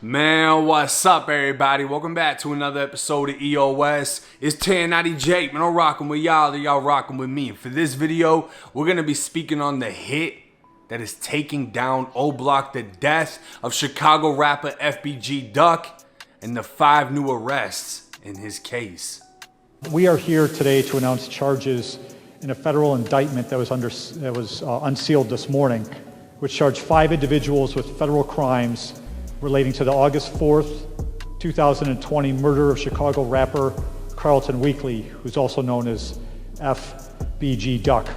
Man, what's up, everybody? Welcome back to another episode of EOS. It's 1090 Jake, man. I'm rocking with y'all, y'all rocking with me. For this video, we're gonna be speaking on the hit that is taking down O Block, the death of Chicago rapper FBG Duck, and the 5 new arrests in his case. We are here today to announce charges in a federal indictment that was unsealed this morning, which charged 5 individuals with federal crimes relating to the August 4th, 2020 murder of Chicago rapper Carlton Weekly, who's also known as FBG Duck.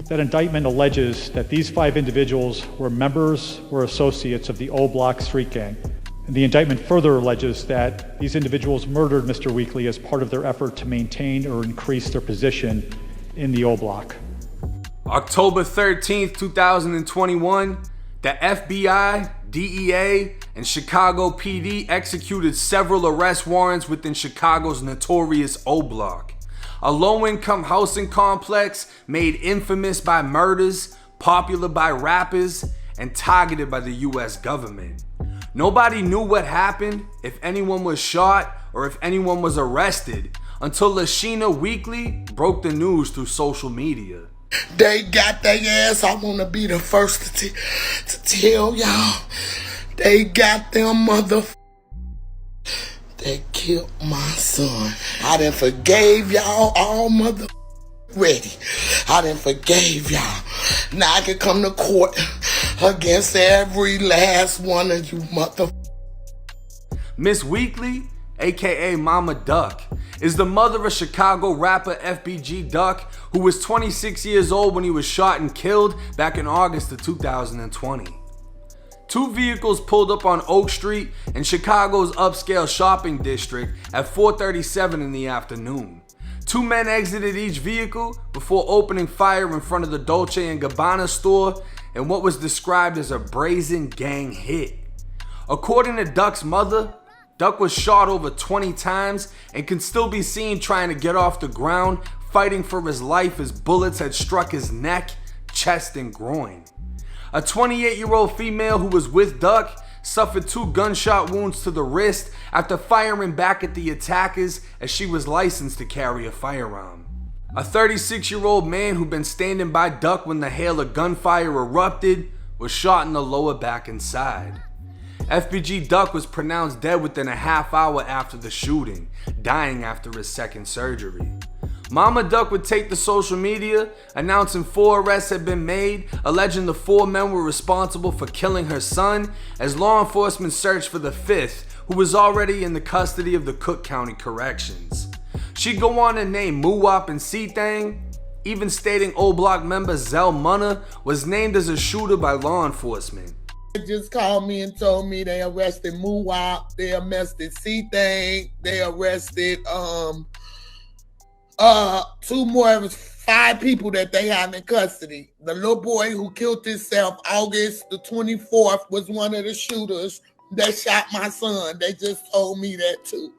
That indictment alleges that these 5 individuals were members or associates of the O Block street gang. And the indictment further alleges that these individuals murdered Mr. Weekly as part of their effort to maintain or increase their position in the O Block. October 13th, 2021, the FBI, DEA, and Chicago PD executed several arrest warrants within Chicago's notorious O Block, a low-income housing complex made infamous by murders, popular by rappers, and targeted by the US government. Nobody knew what happened, if anyone was shot, or if anyone was arrested, until Lashina Weekly broke the news through social media. They got their ass. I want to be the first to tell y'all. They got them They killed my son. I done forgave y'all all ready. I done forgave y'all. Now I can come to court against every last one of you Miss Weekly, aka Mama Duck, is the mother of Chicago rapper FBG Duck, who was 26 years old when he was shot and killed back in August of 2020. 2 vehicles pulled up on Oak Street in Chicago's upscale shopping district at 4:37 in the afternoon. 2 men exited each vehicle before opening fire in front of the Dolce & Gabbana store in what was described as a brazen gang hit. According to Duck's mother, Duck was shot over 20 times and can still be seen trying to get off the ground, fighting for his life as bullets had struck his neck, chest, and groin. A 28-year-old female who was with Duck suffered 2 gunshot wounds to the wrist after firing back at the attackers, as she was licensed to carry a firearm. A 36-year-old man who'd been standing by Duck when the hail of gunfire erupted was shot in the lower back and side. FBG Duck was pronounced dead within a half hour after the shooting, dying after his second surgery. Mama Duck would take to social media, announcing 4 arrests had been made, alleging the 4 men were responsible for killing her son, as law enforcement searched for the 5th, who was already in the custody of the Cook County Corrections. She'd go on to name Muwop and C-Thang, even stating O Block member Zell Munna was named as a shooter by law enforcement. They just called me and told me they arrested Muwop, they arrested C-Thang, they arrested 2 more. It was 5 people that they have in custody. The little boy who killed himself August the 24th was one of the shooters that shot my son. They just told me that too.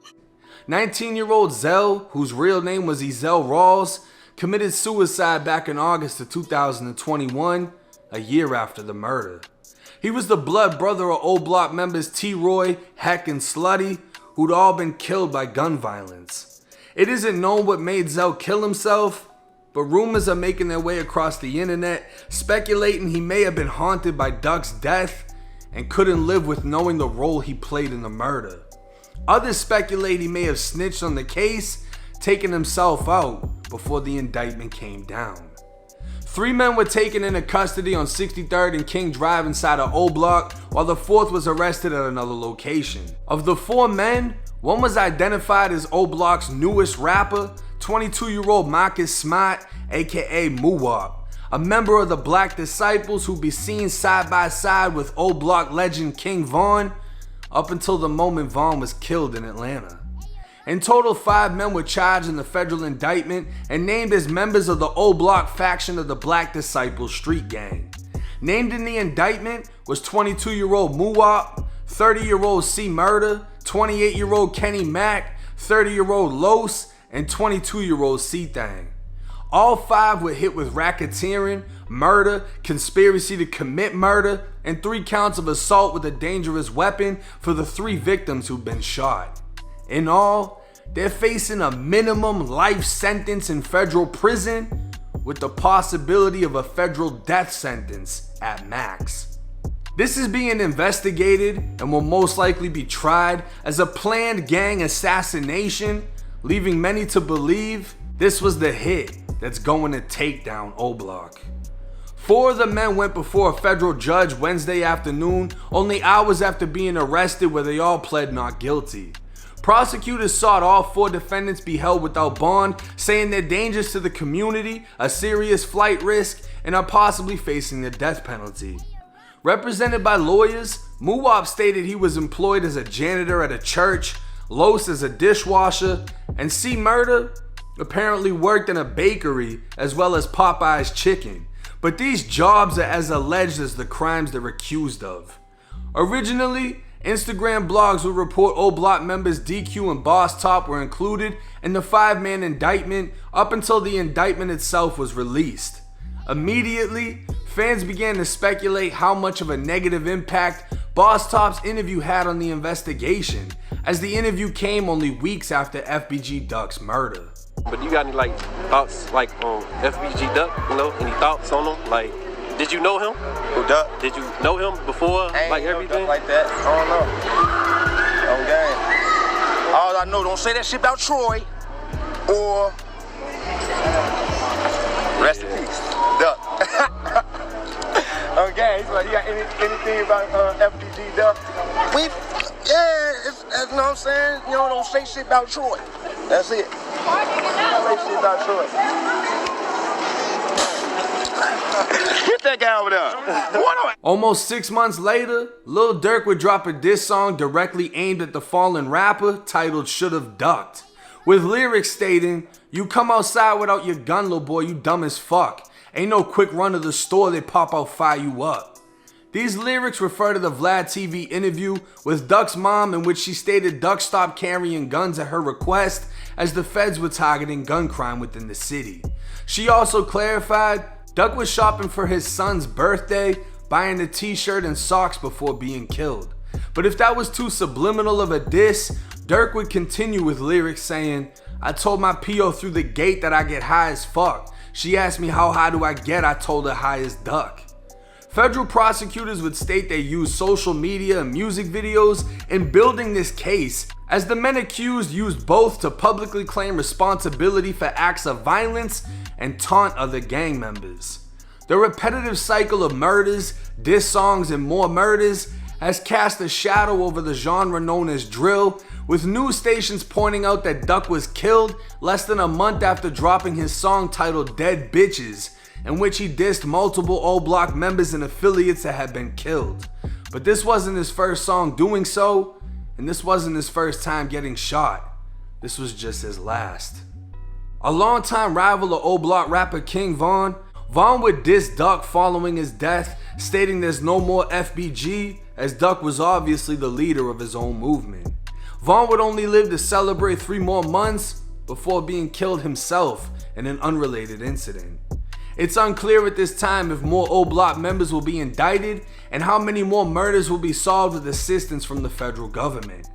19-year-old Zell, whose real name was Ezell Rawls, committed suicide back in August of 2021, a year after the murder. He was the blood brother of O Block members T-Roy, Heck, and Slutty, who'd all been killed by gun violence. It isn't known what made Zell kill himself, but rumors are making their way across the internet, speculating he may have been haunted by Duck's death and couldn't live with knowing the role he played in the murder. Others speculate he may have snitched on the case, taking himself out before the indictment came down. 3 men were taken into custody on 63rd and King Drive inside of O Block, while the 4th was arrested at another location. Of the 4 men, 1 was identified as O Block's newest rapper, 22-year-old Marcus Smart, aka Muwop, a member of the Black Disciples who'd be seen side by side with O Block legend King Von, up until the moment Von was killed in Atlanta. In total, 5 men were charged in the federal indictment and named as members of the O Block faction of the Black Disciples street gang. Named in the indictment was 22-year-old Muwop, 30-year-old C Murder, 28-year-old Kenny Mack, 30-year-old Los, and 22-year-old C-Thang. All 5 were hit with racketeering, murder, conspiracy to commit murder, and 3 counts of assault with a dangerous weapon for the 3 victims who've been shot. In all, they're facing a minimum life sentence in federal prison with the possibility of a federal death sentence at max. This is being investigated and will most likely be tried as a planned gang assassination, leaving many to believe this was the hit that's going to take down O Block. 4 of the men went before a federal judge Wednesday afternoon, only hours after being arrested, where they all pled not guilty. Prosecutors sought all 4 defendants be held without bond, saying they're dangerous to the community, a serious flight risk, and are possibly facing the death penalty. Represented by lawyers, Muwab stated he was employed as a janitor at a church, Los as a dishwasher, and C. Murder apparently worked in a bakery as well as Popeye's Chicken. But these jobs are as alleged as the crimes they're accused of. Originally, Instagram blogs would report O Block members DQ and Boss Top were included in the 5-man indictment up until the indictment itself was released. Immediately, fans began to speculate how much of a negative impact Boss Top's interview had on the investigation, as the interview came only weeks after FBG Duck's murder. But you got any thoughts on FBG Duck, any thoughts on him? Did you know him? Who, Duck? Did you know him before, everything? Like that, I don't know. Okay. All I know, don't say that shit about Troy, or rest in peace, Duck. Okay, so you got anything about FBG Duck? You know what I'm saying? Don't say shit about Troy. That's it. Don't say shit about Troy. Get that guy over there. Almost 6 months later, Lil Durk would drop a diss song directly aimed at the fallen rapper titled Should've Ducked, with lyrics stating, "You come outside without your gun, little boy, you dumb as fuck. Ain't no quick run to the store, they pop out, fire you up." These lyrics refer to the Vlad TV interview with Duck's mom, in which she stated Duck stopped carrying guns at her request as the feds were targeting gun crime within the city. She also clarified Duck was shopping for his son's birthday, buying a t-shirt and socks before being killed. But if that was too subliminal of a diss, Durk would continue with lyrics saying, "I told my PO through the gate that I get high as fuck. She asked me how high do I get, I told her high as Duck." Federal prosecutors would state they used social media and music videos in building this case, as the men accused used both to publicly claim responsibility for acts of violence and taunt other gang members. The repetitive cycle of murders, diss songs, and more murders has cast a shadow over the genre known as drill, with news stations pointing out that Duck was killed less than a month after dropping his song titled Dead Bitches, in which he dissed multiple O Block members and affiliates that had been killed. But this wasn't his first song doing so, and this wasn't his first time getting shot. This was just his last. A longtime rival of O Block rapper King Von would diss Duck following his death, stating there's no more FBG, as Duck was obviously the leader of his own movement. Von would only live to celebrate 3 more months before being killed himself in an unrelated incident. It's unclear at this time if more O Block members will be indicted and how many more murders will be solved with assistance from the federal government.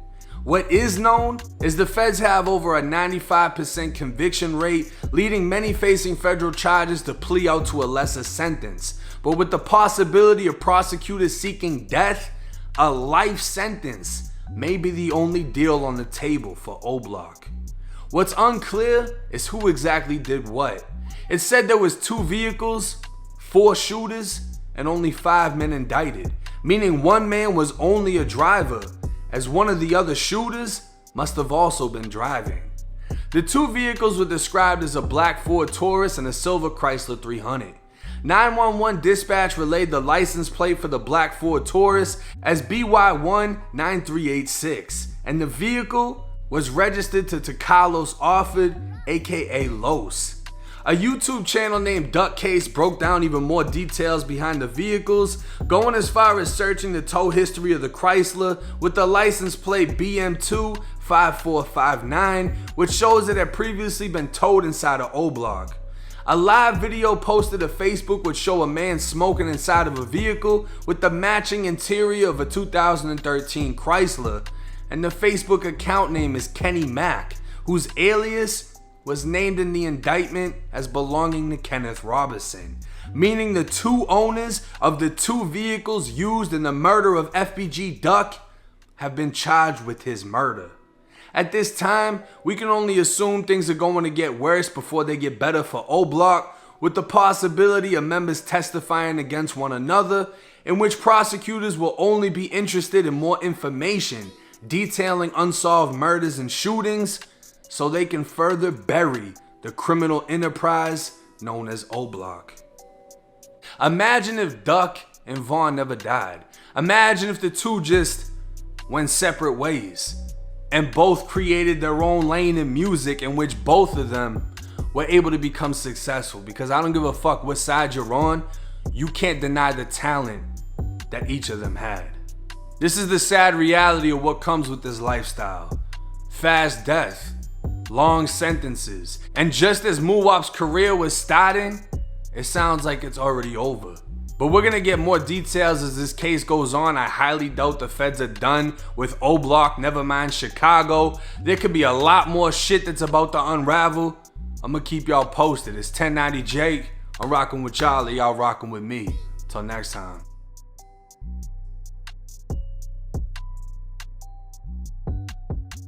What is known is the feds have over a 95% conviction rate, leading many facing federal charges to plea out to a lesser sentence. But with the possibility of prosecutors seeking death, a life sentence may be the only deal on the table for O Block. What's unclear is who exactly did what. It said there was 2 vehicles, 4 shooters, and only 5 men indicted, meaning 1 man was only a driver, as one of the other shooters must have also been driving. The 2 vehicles were described as a black Ford Taurus and a silver Chrysler 300. 911 dispatch relayed the license plate for the black Ford Taurus as BY19386, and the vehicle was registered to Carlos Orford, aka Los. A YouTube channel named Duck Case broke down even more details behind the vehicles, going as far as searching the tow history of the Chrysler with the license plate BM25459, which shows it had previously been towed inside of O Block. A live video posted to Facebook would show a man smoking inside of a vehicle with the matching interior of a 2013 Chrysler, and the Facebook account name is Kenny Mack, whose alias was named in the indictment as belonging to Kenneth Robinson, meaning the two owners of the two vehicles used in the murder of FBG Duck have been charged with his murder. At this time, we can only assume things are going to get worse before they get better for O-Block, with the possibility of members testifying against one another, in which prosecutors will only be interested in more information detailing unsolved murders and shootings so they can further bury the criminal enterprise known as O-Block. Imagine if Duck and Vaughn never died. Imagine if the two just went separate ways and both created their own lane in music in which both of them were able to become successful. Because I don't give a fuck what side you're on, you can't deny the talent that each of them had. This is the sad reality of what comes with this lifestyle. Fast death, long sentences, and just as Muwap's career was starting, it sounds like it's already over. But we're gonna get more details as this case goes on. I highly doubt the feds are done with O-Block, never mind Chicago. There could be a lot more shit that's about to unravel. I'm gonna keep y'all posted. It's 1090 Jake. I'm rocking with y'all, y'all rocking with me. Till next time.